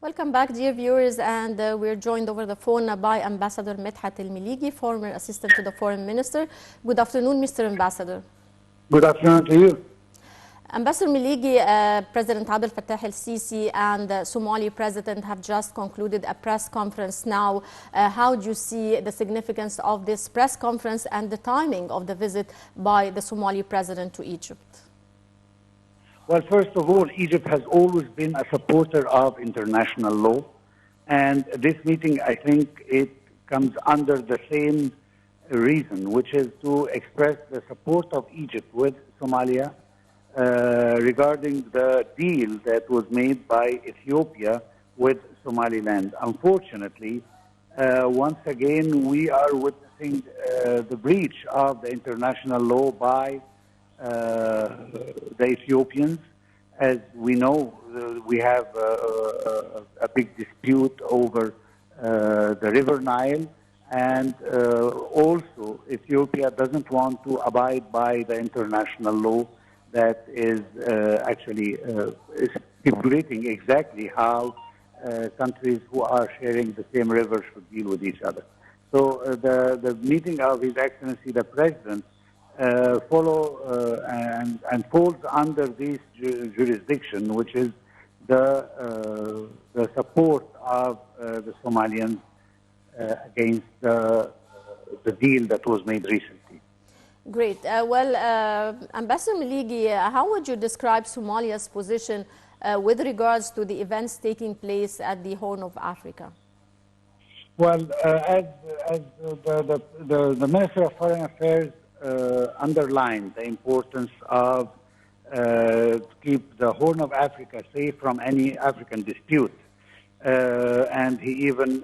Welcome back, dear viewers, and we're joined over the phone by Ambassador Medhat Meligy, former assistant to the Foreign Minister. Good afternoon, Mr. Ambassador. Good afternoon to you. Ambassador Meligy, President Abdel Fattah el-Sisi and Somali President have just concluded a press conference now. How do you see the significance of this press conference and the timing of the visit by the Somali President to Egypt? Well, first of all, Egypt has always been a supporter of international law. And this meeting, I think it comes under the same reason, which is to express the support of Egypt with Somalia regarding the deal that was made by Ethiopia with Somaliland. Unfortunately, once again, we are witnessing the breach of the international law by the Ethiopians. As we know, we have a big dispute over the River Nile, and also Ethiopia doesn't want to abide by the international law that is actually stipulating exactly how countries who are sharing the same river should deal with each other. So the meeting of His Excellency the President follow and falls under this jurisdiction, which is the support of the Somalians against the deal that was made recently. Great. Ambassador Meligy, how would you describe Somalia's position with regards to the events taking place at the Horn of Africa? Well, as the Minister of Foreign Affairs underlined the importance of keep the Horn of Africa safe from any African dispute, and he even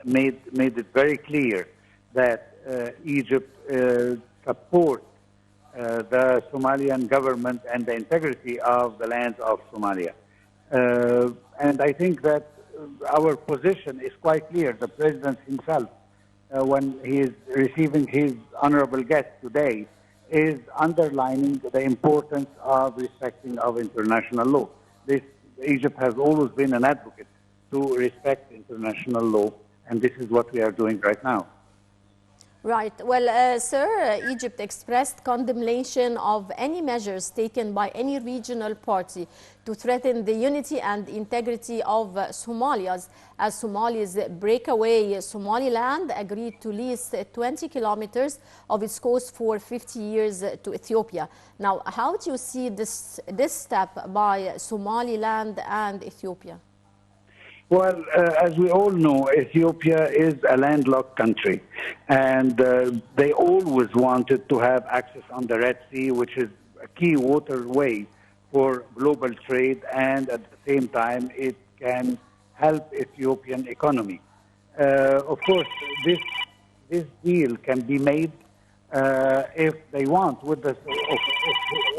made it very clear that Egypt supports the Somalian government and the integrity of the lands of Somalia. And I think that our position is quite clear. The President himself, when he is receiving his honorable guest today, is underlining the importance of respecting of international law. Egypt has always been an advocate to respect international law, and this is what we are doing right now. Right. Well, sir, Egypt expressed condemnation of any measures taken by any regional party to threaten the unity and integrity of Somalia, as Somalis break away Somaliland agreed to lease 20 kilometers of its coast for 50 years to Ethiopia. Now, how do you see this step by Somaliland and Ethiopia? Well, as we all know, Ethiopia is a landlocked country, and they always wanted to have access on the Red Sea, which is a key waterway for global trade, and at the same time, it can help Ethiopian economy. Of course, this deal can be made if they want with the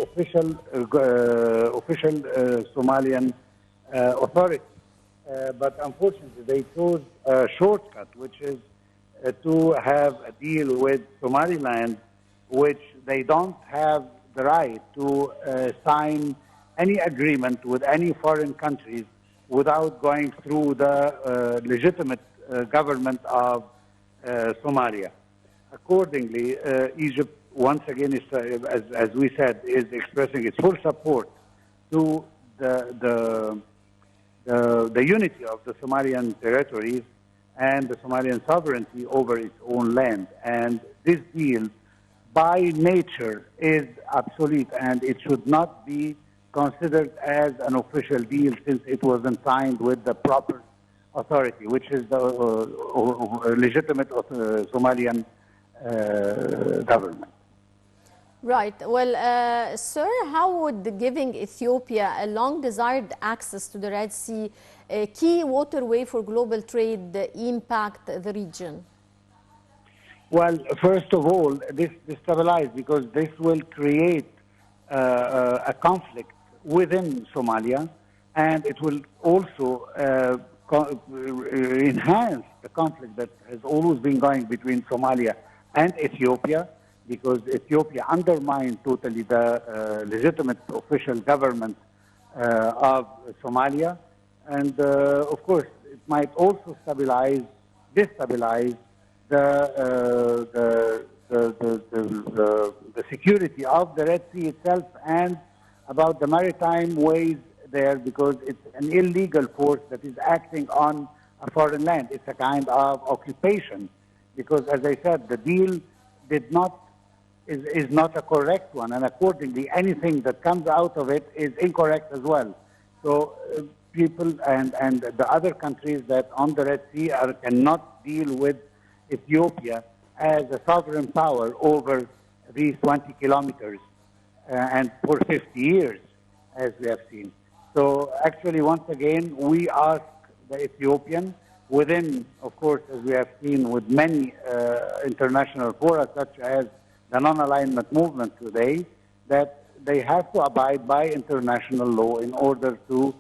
official Somalian authority. But unfortunately, they chose a shortcut, which is to have a deal with Somaliland, which they don't have the right to sign any agreement with any foreign countries without going through the legitimate government of Somalia. Accordingly, Egypt, once again, is, as we said, is expressing its full support to the unity of the Somalian territories and the Somalian sovereignty over its own land. And this deal, by nature, is obsolete, and it should not be considered as an official deal since it wasn't signed with the proper authority, which is the legitimate Somalian government. Right. Well, sir, how would giving Ethiopia a long-desired access to the Red Sea, a key waterway for global trade, impact the region? Well, first of all, this destabilizes because this will create a conflict within Somalia, and it will also enhance the conflict that has always been going between Somalia and Ethiopia, because Ethiopia undermined totally the legitimate official government of Somalia. and of course, it might also destabilize the security of the Red Sea itself and about the maritime ways there, because it's an illegal force that is acting on a foreign land. It's a kind of occupation, because, as I said, the deal is not a correct one, and accordingly, anything that comes out of it is incorrect as well. So people and the other countries that on the Red Sea cannot deal with Ethiopia as a sovereign power over these 20 kilometers and for 50 years, as we have seen. So actually, once again, we ask the Ethiopian within, of course, as we have seen with many international fora, such as the non-alignment movement today, that they have to abide by international law in order to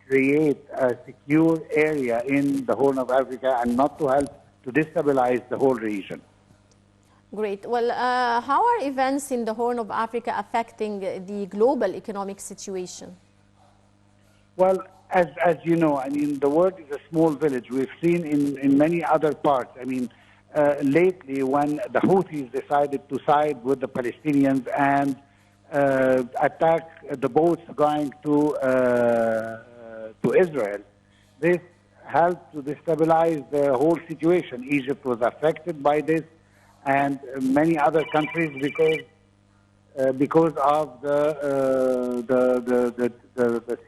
create a secure area in the Horn of Africa and not to help to destabilize the whole region. Great. Well, how are events in the Horn of Africa affecting the global economic situation? Well, as you know, I mean, the world is a small village. We've seen in many other parts. I mean, lately when the Houthis decided to side with the Palestinians and attack the boats going to Israel, this helped to destabilize the whole situation. Egypt was affected by this, and many other countries because of the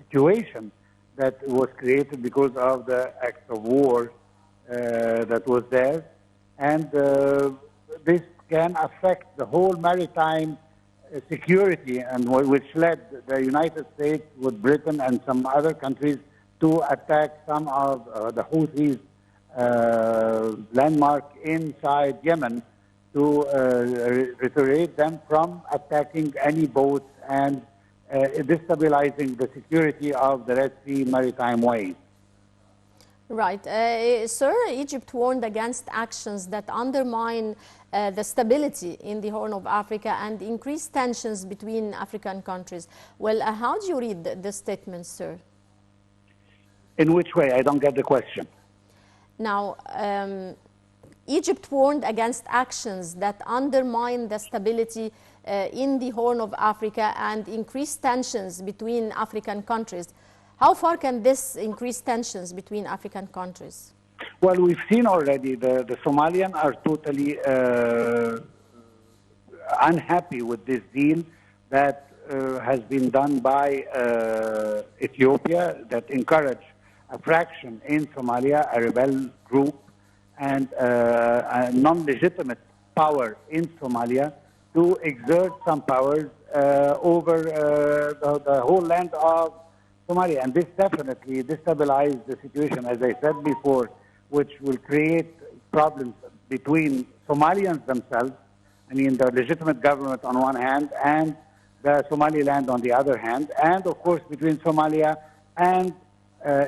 situation that was created because of the act of war that was there, and this can affect the whole maritime security, and which led the United States with Britain and some other countries to attack some of the Houthis landmark inside Yemen to reiterate them from attacking any boats and destabilizing the security of the Red Sea maritime ways. Right. Sir, Egypt warned against actions that undermine the stability in the Horn of Africa and increase tensions between African countries. Well, how do you read the statement, sir? In which way? I don't get the question. Now, Egypt warned against actions that undermine the stability in the Horn of Africa and increase tensions between African countries. How far can this increase tensions between African countries? Well, we've seen already the Somalians are totally unhappy with this deal that has been done by Ethiopia that encouraged a fraction in Somalia, a rebel group, and a non-legitimate power in Somalia to exert some powers over the whole land of Somalia. And this definitely destabilized the situation, as I said before, which will create problems between Somalians themselves, I mean the legitimate government on one hand, and the Somaliland on the other hand, and of course between Somalia and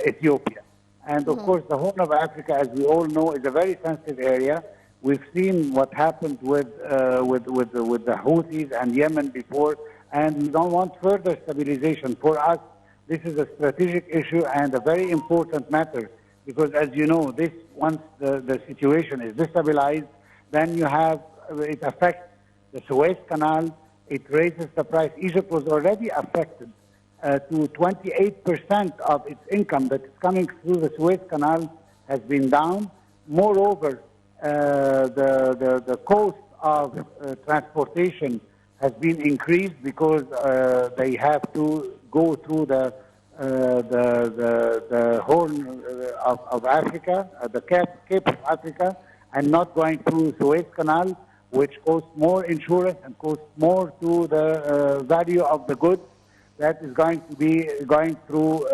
Ethiopia. And of course, the Horn of Africa, as we all know, is a very sensitive area. We've seen what happened with the Houthis and Yemen before, and we don't want further stabilization. For us, this is a strategic issue and a very important matter, because as you know, this once the situation is destabilized, then it affects the Suez Canal. It raises the price. Egypt was already affected to 28% of its income that is coming through the Suez Canal has been down. Moreover, the cost of transportation has been increased because they have to go through the Horn of Africa, the Cape of Africa, and not going through Suez Canal, which costs more insurance and costs more to the value of the goods that is going to be going through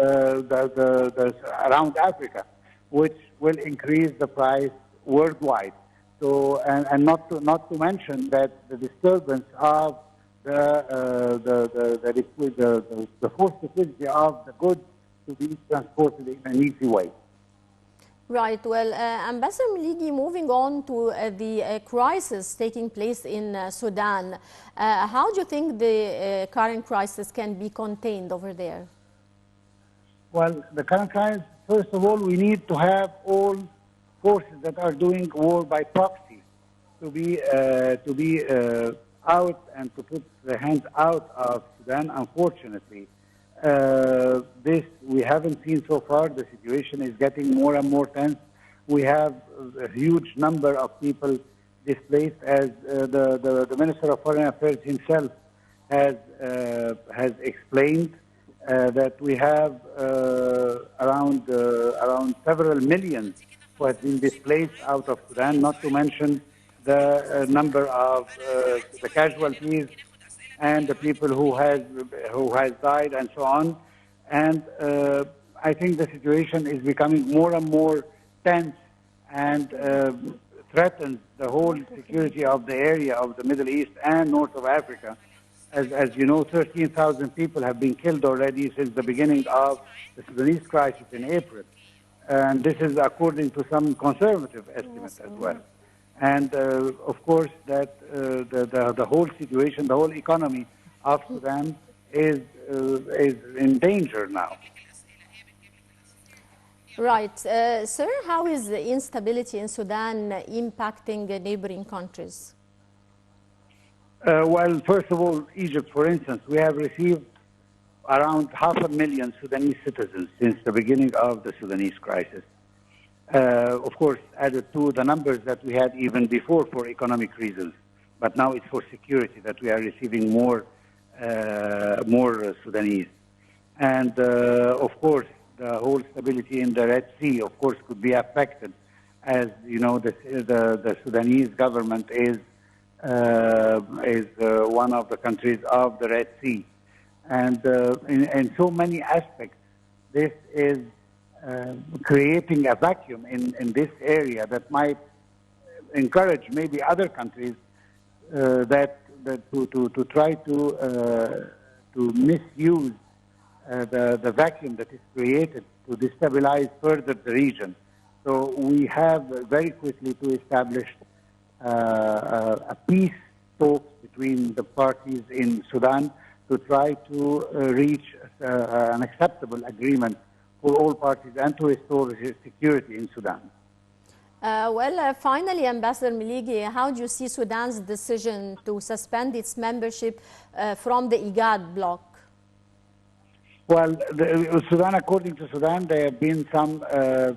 around Africa, which will increase the price worldwide. So, and not to mention that the disturbance of the forced liquidity of the goods to be transported in an easy way. Right. Well, Ambassador Meligy, moving on to the crisis taking place in Sudan, how do you think the current crisis can be contained over there? Well, the current crisis, first of all, we need to have all forces that are doing war by proxy to be out and to put their hands out of Sudan. Unfortunately, this we haven't seen so far. The situation is getting more and more tense. We have a huge number of people displaced, as the Minister of Foreign Affairs himself has explained. That we have around several million who have been displaced out of Sudan, not to mention the number of the casualties and the people who has died and so on. And I think the situation is becoming more and more tense and threatens the whole security of the area of the Middle East and North of Africa. As you know, 13,000 people have been killed already since the beginning of the Sudanese crisis in April. And this is according to some conservative estimates as well. And of course, that the whole situation, the whole economy of Sudan is in danger now. Right. Sir, how is the instability in Sudan impacting neighboring countries? Well, first of all, Egypt, for instance, we have received around 500,000 Sudanese citizens since the beginning of the Sudanese crisis. Of course, added to the numbers that we had even before for economic reasons. But now it's for security that we are receiving more Sudanese. And of course, the whole stability in the Red Sea, of course, could be affected. As you know, the Sudanese government is one of the countries of the Red Sea. And in so many aspects, this is creating a vacuum in this area that might encourage maybe other countries that to try to misuse the vacuum that is created to destabilize further the region. So we have very quickly to establish a peace talks between the parties in Sudan to try to reach an acceptable agreement for all parties and to restore security in Sudan. Finally, Ambassador Meligy, how do you see Sudan's decision to suspend its membership from the IGAD bloc? Well, Sudan, according to Sudan, there have been some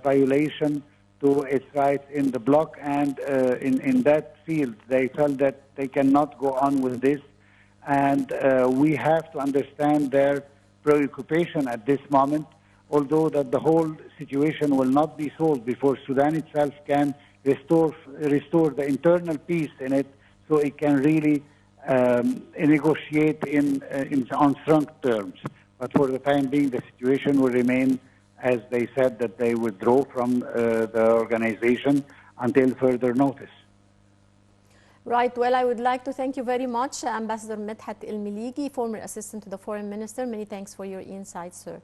violation to its rights in the bloc, and in that field, they felt that they cannot go on with this, and we have to understand their preoccupation at this moment, although that the whole situation will not be solved before Sudan itself can restore the internal peace in it, so it can really negotiate on strong terms. But for the time being, the situation will remain, as they said, that they withdraw from the organization until further notice. Right. Well, I would like to thank you very much, Ambassador Medhat El-Meligy, former assistant to the foreign minister. Many thanks for your insights, sir.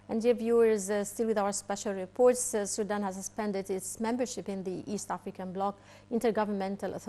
And dear viewers, still with our special reports, Sudan has suspended its membership in the East African Bloc Intergovernmental Authority.